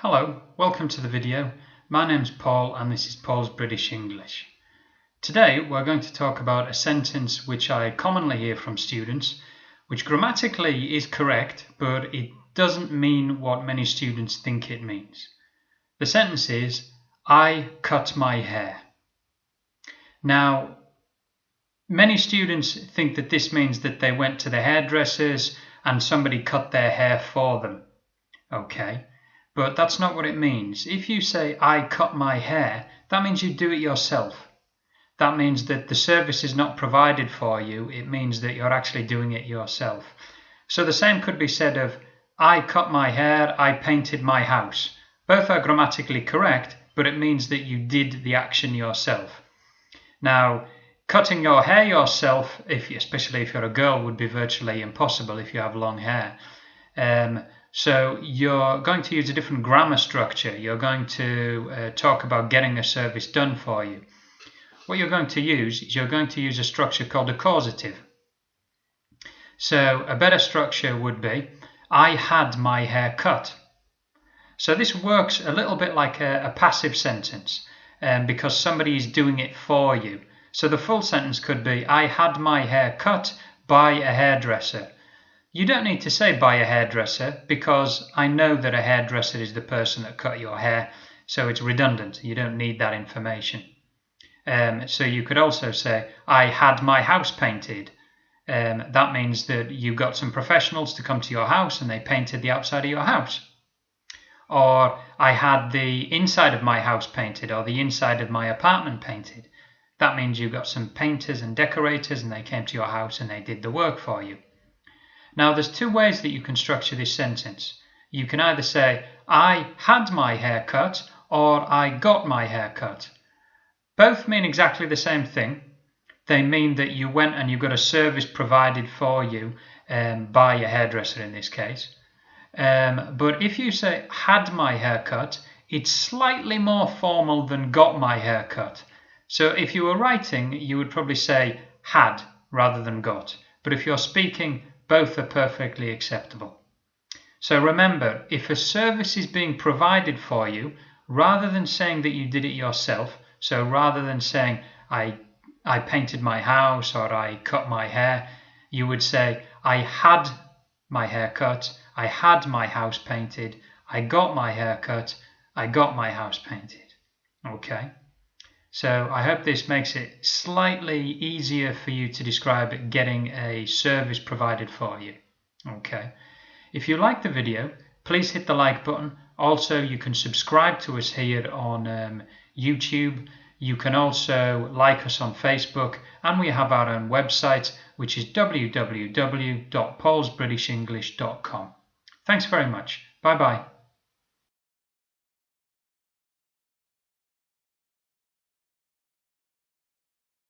Hello, welcome to the video. My name's Paul and this is Paul's British English. Today we're going to talk about a sentence which I commonly hear from students, which grammatically is correct, but it doesn't mean what many students think it means. The sentence is, I cut my hair. Now, many students think that this means that they went to the hairdressers and somebody cut their hair for them. Okay. But that's not what it means. If you say, I cut my hair, that means you do it yourself. That means that the service is not provided for you. It means that you're actually doing it yourself. So the same could be said of, I cut my hair, I painted my house. Both are grammatically correct, but it means that you did the action yourself. Now, cutting your hair yourself, especially if you're a girl, would be virtually impossible if you have long hair. So you're going to use a different grammar structure. You're going to talk about getting a service done for you. What you're going to use is you're going to use a structure called a causative. So a better structure would be, I had my hair cut. So this works a little bit like a passive sentence because somebody is doing it for you. So the full sentence could be, I had my hair cut by a hairdresser. You don't need to say by a hairdresser because I know that a hairdresser is the person that cut your hair, so it's redundant. You don't need that information. So you could also say, I had my house painted. That means that you got some professionals to come to your house and they painted the outside of your house. Or I had the inside of my house painted or the inside of my apartment painted. That means you got some painters and decorators and they came to your house and they did the work for you. Now, there's two ways that you can structure this sentence. You can either say, I had my hair cut, or I got my hair cut. Both mean exactly the same thing. They mean that you went and you got a service provided for you by a hairdresser in this case. But if you say, had my hair cut, it's slightly more formal than got my hair cut. So if you were writing, you would probably say had rather than got. But if you're speaking, both are perfectly acceptable. So remember, if a service is being provided for you, rather than saying that you did it yourself, so rather than saying I painted my house or I cut my hair, you would say I had my hair cut, I had my house painted, I got my hair cut, I got my house painted. Okay? So I hope this makes it slightly easier for you to describe getting a service provided for you. Okay. If you like the video, please hit the like button. Also, you can subscribe to us here on YouTube. You can also like us on Facebook, and we have our own website, which is www.paulsbritishenglish.com. Thanks very much. Bye-bye.